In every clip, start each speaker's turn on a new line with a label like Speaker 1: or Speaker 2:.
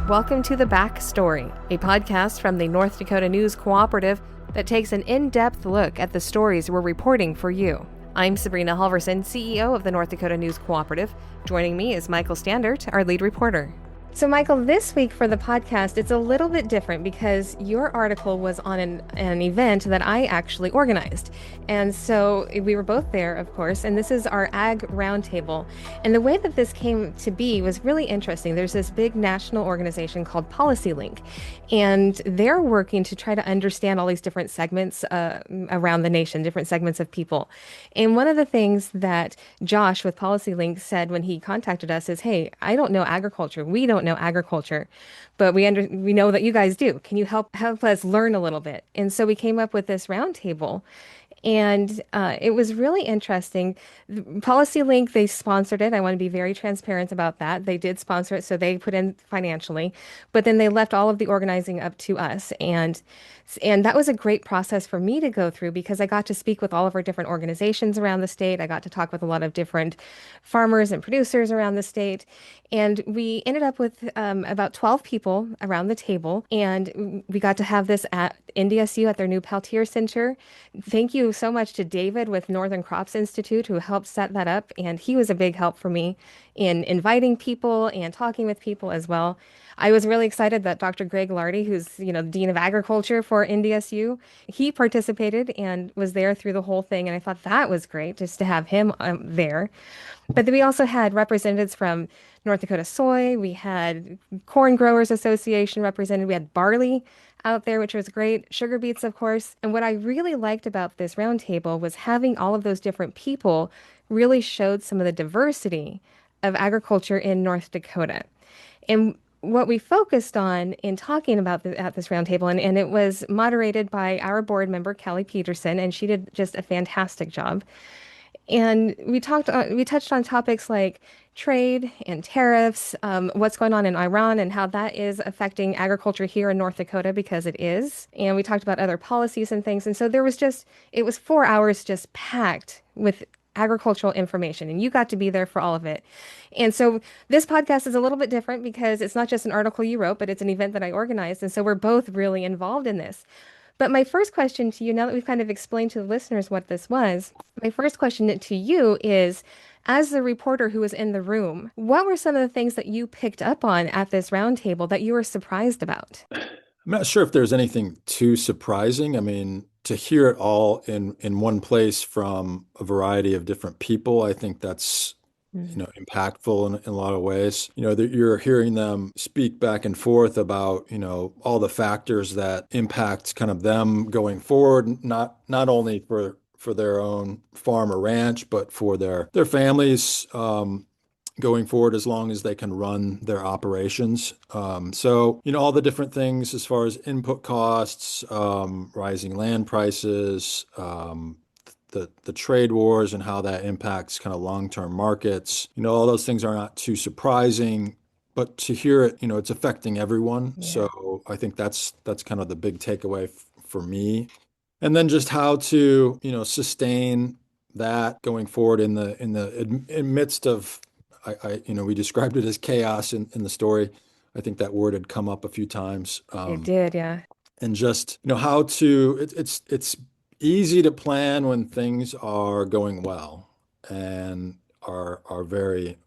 Speaker 1: Welcome to The Backstory, a podcast from the North Dakota News Cooperative that takes an in-depth look at the stories we're reporting for you. I'm Sabrina Halvorson, CEO of the North Dakota News Cooperative. Joining me is Michael Standaert, our lead reporter. So Michael, this week for the podcast, it's a little bit different because your article was on an event that I actually organized. And so we were both there, of course, and this is our Ag Roundtable. And the way that this came to be was really interesting. There's this big national organization called PolicyLink, and they're working to try to understand all these different segments around the nation, different segments of people. And one of the things that Josh with PolicyLink said when he contacted us is, hey, I don't know agriculture. We don't know agriculture, but we know that you guys do. Can you help us learn a little bit? And so we came up with this roundtable. And it was really interesting. PolicyLink, they sponsored it. I want to be very transparent about that. They did sponsor it, so they put in financially, but then they left all of the organizing up to us. And that was a great process for me to go through because I got to speak with all of our different organizations around the state. I got to talk with a lot of different farmers and producers around the state. And we ended up with about 12 people around the table. And we got to have this at NDSU at their new Peltier Center. Thank you so much to David with Northern Crops Institute who helped set that up. And he was a big help for me in inviting people and talking with people as well. I was really excited that Dr. Greg Lardy, who's, the Dean of Agriculture for NDSU, he participated and was there through the whole thing. And I thought that was great just to have him there. But then we also had representatives from North Dakota Soy. We had Corn Growers Association represented. We had barley out there, which was great. Sugar beets, of course. And what I really liked about this roundtable was having all of those different people really showed some of the diversity of agriculture in North Dakota. And what we focused on in talking about at this roundtable, and it was moderated by our board member, Kelly Peterson, and she did just a fantastic job. And we touched on topics like trade and tariffs, what's going on in Iran and how that is affecting agriculture here in North Dakota because it is. And we talked about other policies and things. And so it was 4 hours just packed with agricultural information, and you got to be there for all of it. And so this podcast is a little bit different because it's not just an article you wrote, but it's an event that I organized. And so we're both really involved in this. But my first question to you, now that we've kind of explained to the listeners what this was, my first question to you is, as the reporter who was in the room, what were some of the things that you picked up on at this roundtable that you were surprised about?
Speaker 2: I'm not sure if there's anything too surprising. I mean, to hear it all in one place from a variety of different people, I think that's impactful in a lot of ways. That you're hearing them speak back and forth about, all the factors that impact kind of them going forward, not only for their own farm or ranch, but for their families going forward as long as they can run their operations. So, all the different things as far as input costs, rising land prices, the trade wars and how that impacts kind of long-term markets. All those things are not too surprising, but to hear it, it's affecting everyone. Yeah. So I think that's kind of the big takeaway for me. And then just how to, sustain that going forward in the midst of, we described it as chaos in the story. I think that word had come up a few times.
Speaker 1: It did, yeah.
Speaker 2: And just, how to, it's easy to plan when things are going well and are very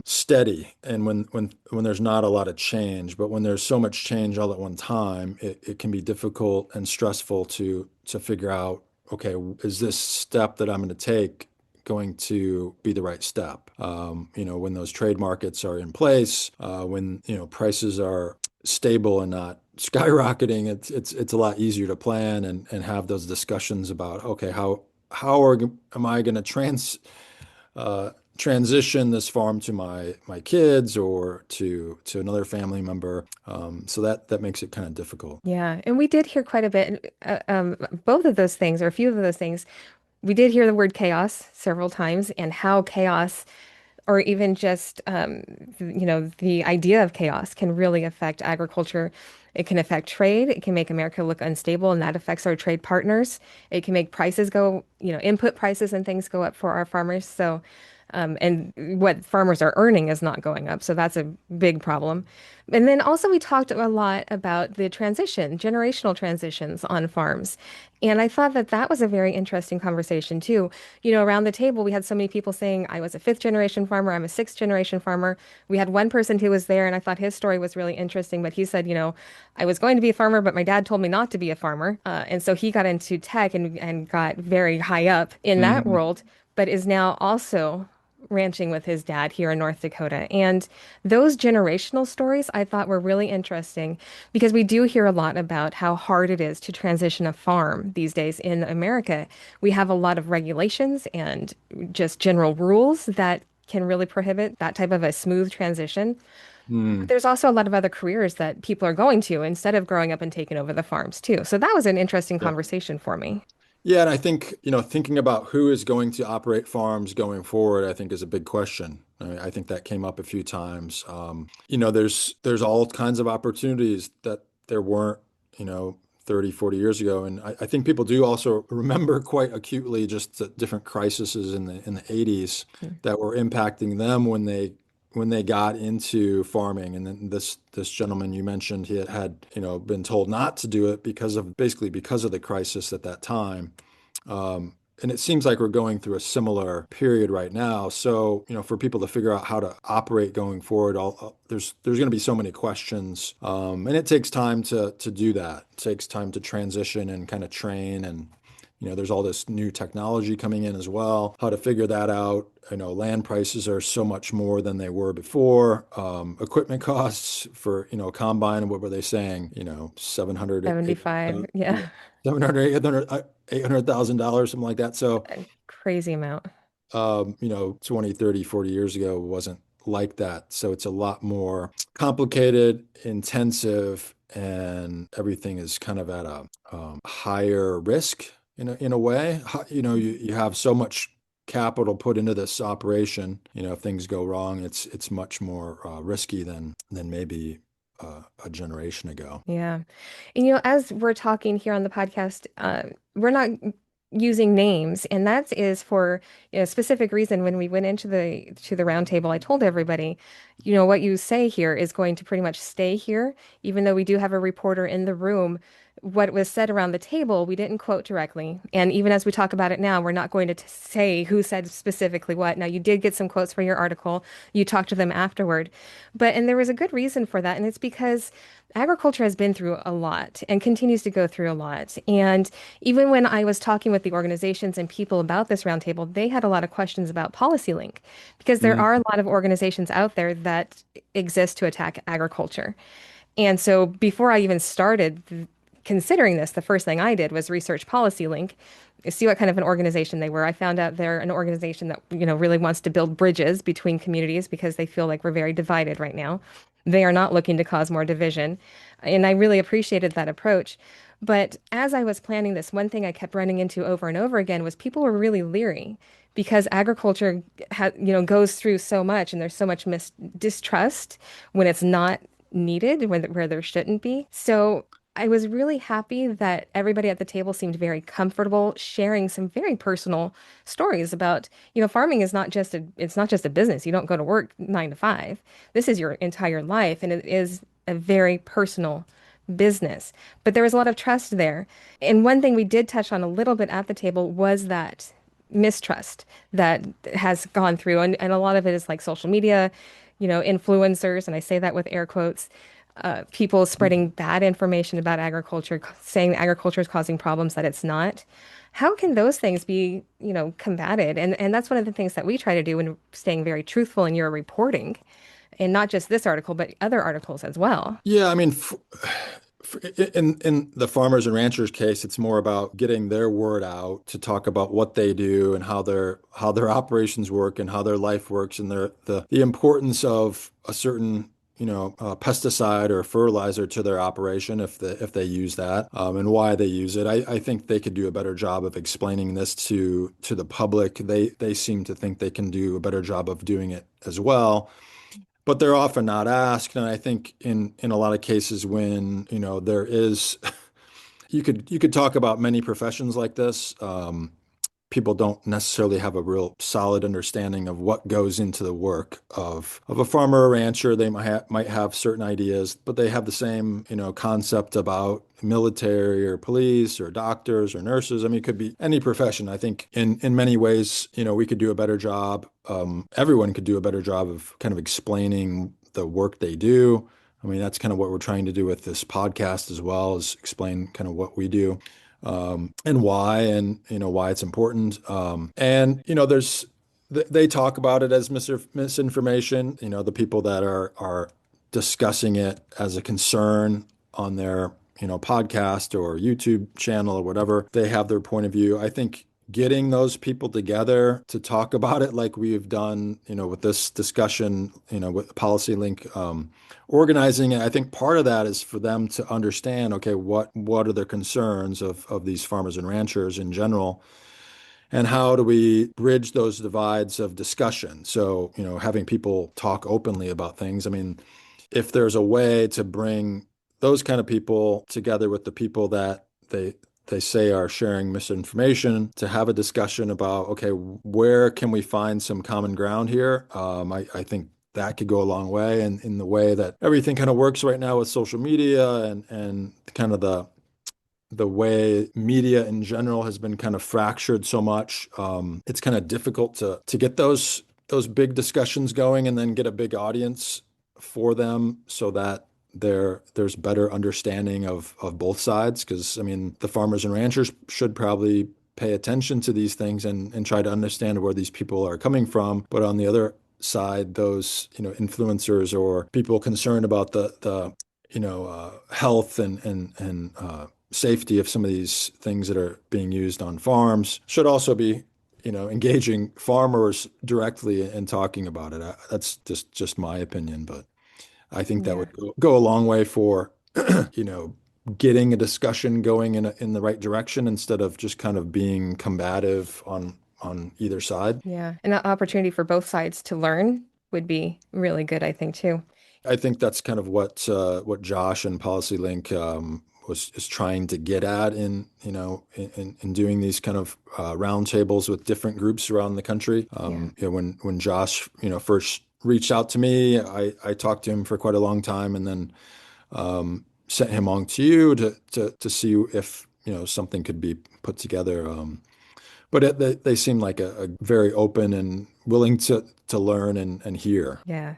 Speaker 2: steady, and when there's not a lot of change. But when there's so much change all at one time, it can be difficult and stressful to figure out, okay, is this step that I'm going to take going to be the right step? When those trade markets are in place, when prices are stable and not skyrocketing, it's a lot easier to plan and have those discussions about, okay, how am I going to transition this farm to my kids or to another family member. So that makes it kind of difficult.
Speaker 1: Yeah, and we did hear quite a bit, both of those things, or a few of those things. We did hear the word chaos several times, and how chaos, or even just, the idea of chaos can really affect agriculture. It can affect trade. It can make America look unstable, and that affects our trade partners. It can make prices go, input prices and things go up for our farmers. So and what farmers are earning is not going up. So that's a big problem. And then also we talked a lot about the generational transitions on farms. And I thought that that was a very interesting conversation too. Around the table, we had so many people saying, I was a fifth generation farmer, I'm a sixth generation farmer. We had one person who was there, and I thought his story was really interesting. But he said, I was going to be a farmer, but my dad told me not to be a farmer. And so he got into tech and got very high up in that
Speaker 2: Mhm.
Speaker 1: world, but is now also ranching with his dad here in North Dakota. And those generational stories I thought were really interesting because we do hear a lot about how hard it is to transition a farm these days in America. We have a lot of regulations and just general rules that can really prohibit that type of a smooth transition. But
Speaker 2: Mm.
Speaker 1: there's also a lot of other careers that people are going to instead of growing up and taking over the farms too. So that was an interesting
Speaker 2: Yeah.
Speaker 1: conversation for me.
Speaker 2: Yeah, and I think, thinking about who is going to operate farms going forward, I think is a big question. I think that came up a few times. There's all kinds of opportunities that there weren't, 30, 40 years ago. And I think people do also remember quite acutely just the different crises in the 80s that were impacting them when they got into farming. And then this gentleman you mentioned, he had been told not to do it because of the crisis at that time. And it seems like we're going through a similar period right now. So, for people to figure out how to operate going forward, there's going to be so many questions, and it takes time to do that. It takes time to transition and kind of train, and there's all this new technology coming in as well. How to figure that out? Land prices are so much more than they were before. Equipment costs for combine. What were they saying? 700,
Speaker 1: 75,
Speaker 2: yeah,
Speaker 1: yeah,
Speaker 2: 700, 800,000, something like that. So,
Speaker 1: a crazy amount.
Speaker 2: 20, 30, 40 years ago wasn't like that. So it's a lot more complicated, intensive, and everything is kind of at a higher risk in a way. You have so much capital put into this operation. If things go wrong, it's much more risky than maybe a generation ago.
Speaker 1: Yeah. And as we're talking here on the podcast, we're not using names, and that is for a specific reason. When we went into the round table, I told everybody, what you say here is going to pretty much stay here, even though we do have a reporter in the room. What was said around the table, we didn't quote directly. And even as we talk about it now, we're not going to say who said specifically what. Now, you did get some quotes for your article. You talked to them afterward. And there was a good reason for that. And it's because agriculture has been through a lot and continues to go through a lot. And even when I was talking with the organizations and people about this roundtable, they had a lot of questions about PolicyLink because there are a lot of organizations out there that exist to attack agriculture. And so before I even started considering this, the first thing I did was research PolicyLink, see what kind of an organization they were. I found out they're an organization that, really wants to build bridges between communities because they feel like we're very divided right now. They are not looking to cause more division. And I really appreciated that approach. But as I was planning this, one thing I kept running into over and over again was people were really leery because agriculture goes through so much and there's so much distrust when it's not needed, where there shouldn't be. So I was really happy that everybody at the table seemed very comfortable sharing some very personal stories about, farming is it's not just a business. You don't go to work 9 to 5. This is your entire life, and it is a very personal business. But there was a lot of trust there. And one thing we did touch on a little bit at the table was that mistrust that has gone through, and a lot of it is like social media, influencers, and I say that with air quotes, people spreading bad information about agriculture, saying agriculture is causing problems that it's not. How can those things be, combated? And that's one of the things that we try to do when staying very truthful in your reporting, and not just this article, but other articles as well.
Speaker 2: Yeah, I mean, in the farmers and ranchers case, it's more about getting their word out to talk about what they do and how their operations work and how their life works and the importance of a certain pesticide or fertilizer to their operation if they use that, and why they use it. I think they could do a better job of explaining this to the public. They seem to think they can do a better job of doing it as well, but they're often not asked. And I think in a lot of cases when, there is, you could talk about many professions like this. people don't necessarily have a real solid understanding of what goes into the work of a farmer or rancher. They might have certain ideas, but they have the same, concept about military or police or doctors or nurses. I mean, it could be any profession. I think in many ways, we could do a better job. Everyone could do a better job of kind of explaining the work they do. I mean, that's kind of what we're trying to do with this podcast as well, is explain kind of what we do, and why, and why it's important. And they talk about it as misinformation. The people that are discussing it as a concern on their podcast or YouTube channel or whatever, they have their point of view. I think getting those people together to talk about it like we've done, with this discussion, with Policy Link, organizing it, I think part of that is for them to understand, okay, what are the concerns of these farmers and ranchers in general, and how do we bridge those divides of discussion? So, having people talk openly about things. I mean, if there's a way to bring those kind of people together with the people that they say are sharing misinformation, to have a discussion about, okay, where can we find some common ground here? I think that could go a long way. And in the way that everything kind of works right now with social media and kind of the way media in general has been kind of fractured so much, it's kind of difficult to get those big discussions going and then get a big audience for them, so that there's better understanding of both sides. Because I mean, the farmers and ranchers should probably pay attention to these things and try to understand where these people are coming from. But on the other side, those influencers or people concerned about the health and safety of some of these things that are being used on farms should also be engaging farmers directly and talking about it. That's just my opinion, but I think that
Speaker 1: Yeah.
Speaker 2: would go a long way for getting a discussion going in the right direction, instead of just kind of being combative on either side.
Speaker 1: Yeah. And the opportunity for both sides to learn would be really good, I think, too.
Speaker 2: I think that's kind of what Josh and PolicyLink is trying to get at in doing these kind of roundtables with different groups around the country.
Speaker 1: Yeah.
Speaker 2: When Josh first reached out to me, I talked to him for quite a long time, and then sent him on to you to see if something could be put together. But they seem like a very open and willing to learn and hear.
Speaker 1: Yeah.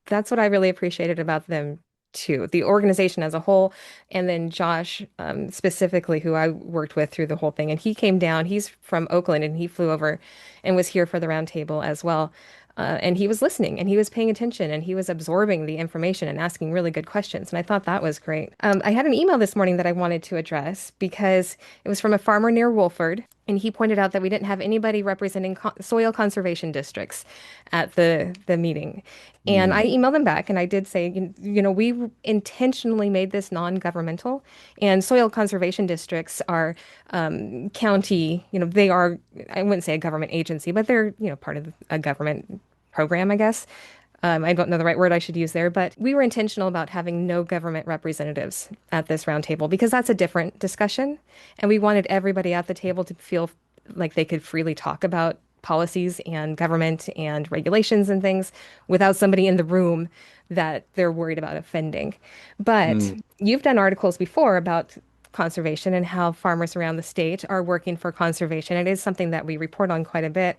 Speaker 1: That's what I really appreciated about them too. The organization as a whole, and then Josh, specifically, who I worked with through the whole thing. And he came down, he's from Oakland, and he flew over and was here for the roundtable as well. And he was listening and he was paying attention and he was absorbing the information and asking really good questions. And I thought that was great. I had an email this morning that I wanted to address because it was from a farmer near Wolford. And he pointed out that we didn't have anybody representing soil conservation districts at the meeting. And I emailed them back and I did say, we intentionally made this non-governmental, and soil conservation districts are county, they are, I wouldn't say a government agency, but they're, part of a government program, I guess. I don't know the right word I should use there, but we were intentional about having no government representatives at this roundtable because that's a different discussion. And we wanted everybody at the table to feel like they could freely talk about policies and government and regulations and things without somebody in the room that they're worried about offending. But you've done articles before about conservation and how farmers around the state are working for conservation. It is something that we report on quite a bit.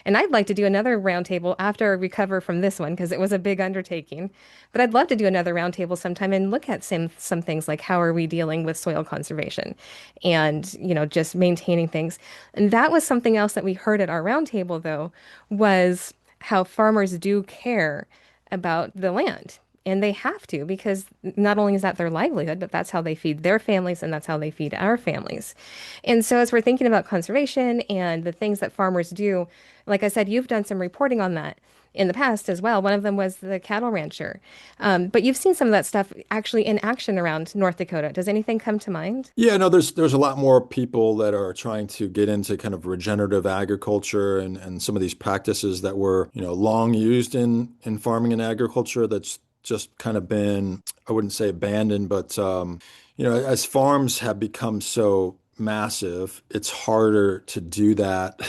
Speaker 1: And I'd like to do another roundtable after I recover from this one because it was a big undertaking. But I'd love to do another roundtable sometime and look at some things like how are we dealing with soil conservation and, just maintaining things. And that was something else that we heard at our roundtable, though, was how farmers do care about the land. And they have to, because not only is that their livelihood, but that's how they feed their families and that's how they feed our families. And so as we're thinking about conservation and the things that farmers do, like I said, you've done some reporting on that in the past as well. One of them was the cattle rancher. But you've seen some of that stuff actually in action around North Dakota. Does anything come to mind?
Speaker 2: Yeah, no, there's a lot more people that are trying to get into kind of regenerative agriculture and some of these practices that were, long used in farming and agriculture, that's just kind of been, I wouldn't say abandoned, but as farms have become so massive, it's harder to do that.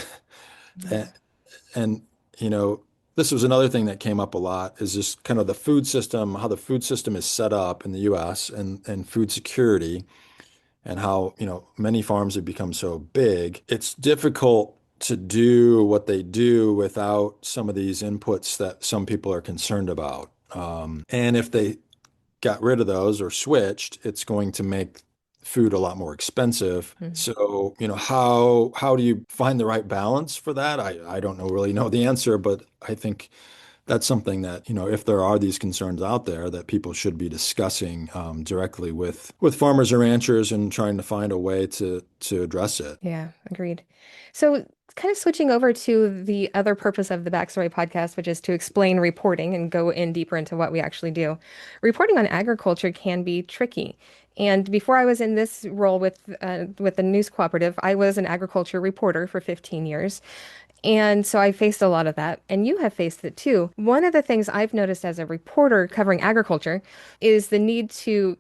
Speaker 1: Yeah.
Speaker 2: And, and, you know, this was another thing that came up a lot is just kind of the food system, how the food system is set up in the US and food security and how, many farms have become so big. It's difficult to do what they do without some of these inputs that some people are concerned about. And if they got rid of those or switched, it's going to make food a lot more expensive.
Speaker 1: Mhm.
Speaker 2: So, how do you find the right balance for that? I don't really know the answer, but I think that's something that, if there are these concerns out there, that people should be discussing directly with farmers and ranchers and trying to find a way to address it.
Speaker 1: Yeah, agreed. So, kind of switching over to the other purpose of the Backstory podcast, which is to explain reporting and go in deeper into what we actually do. Reporting on agriculture can be tricky. And before I was in this role with the News Cooperative, I was an agriculture reporter for 15 years. And so I faced a lot of that, and you have faced it too. One of the things I've noticed as a reporter covering agriculture is the need to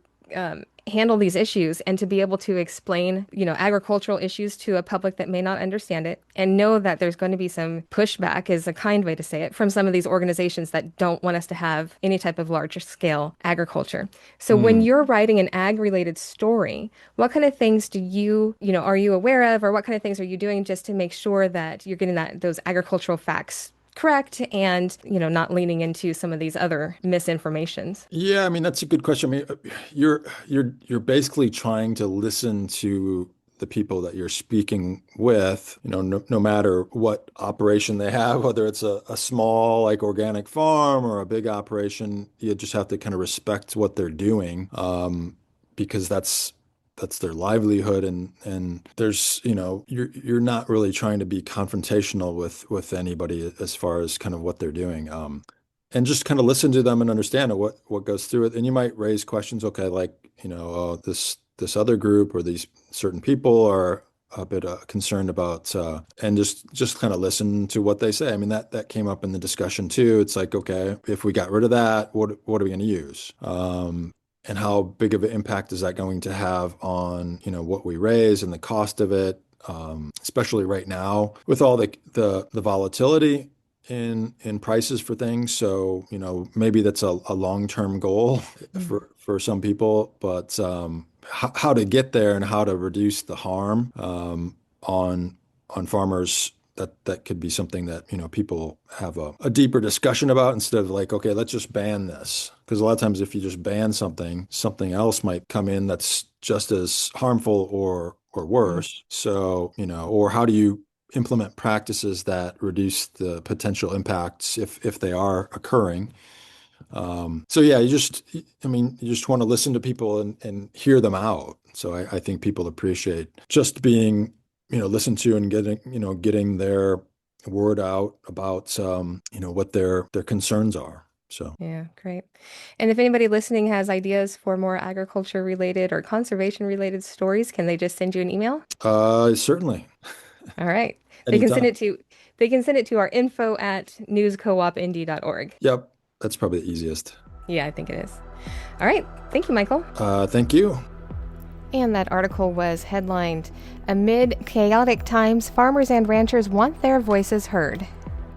Speaker 1: handle these issues and to be able to explain, agricultural issues to a public that may not understand it and know that there's going to be some pushback, is a kind way to say it, from some of these organizations that don't want us to have any type of larger scale agriculture. So when you're writing an ag related story, what kind of things are you aware of, or what kind of things are you doing just to make sure that you're getting those agricultural facts correct and, not leaning into some of these other misinformations?
Speaker 2: Yeah, I mean that's a good question. I mean, you're basically trying to listen to the people that you're speaking with, no matter what operation they have, whether it's a small like organic farm or a big operation, you just have to kind of respect what they're doing, because that's their livelihood, and there's, you're not really trying to be confrontational with anybody as far as kind of what they're doing. And just kind of listen to them and understand what goes through it. And you might raise questions, okay, like, this other group or these certain people are a bit concerned about, and just kind of listen to what they say. I mean, that came up in the discussion too. It's like, okay, if we got rid of that, what are we going to use? And how big of an impact is that going to have on, what we raise and the cost of it, especially right now with all the volatility in prices for things. So, maybe that's a long-term goal for some people, but how to get there and how to reduce the harm on farmers, that could be something that, people have a deeper discussion about instead of like, okay, let's just ban this. Because a lot of times if you just ban something else might come in that's just as harmful or worse. So, or how do you implement practices that reduce the potential impacts if they are occurring? So yeah, you just want to listen to people and hear them out. So I think people appreciate just being, listened to and getting their word out about, what their concerns are. So
Speaker 1: Yeah, great. And if anybody listening has ideas for more agriculture related or conservation related stories, can they just send you an email?
Speaker 2: Certainly,
Speaker 1: All right. They can send
Speaker 2: anytime.
Speaker 1: it to our info@newscoopnd.org.
Speaker 2: Yep, that's probably the easiest.
Speaker 1: Yeah, I think it is. All right. Thank you, Michael.
Speaker 2: Thank you.
Speaker 1: And that article was headlined, "Amid Chaotic Times, Farmers and Ranchers Want Their Voices Heard."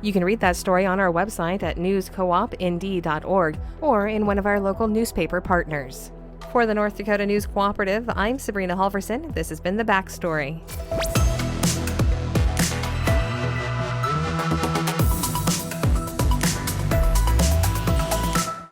Speaker 1: You can read that story on our website at newscoopnd.org or in one of our local newspaper partners. For the North Dakota News Cooperative, I'm Sabrina Halvorson. This has been The Backstory.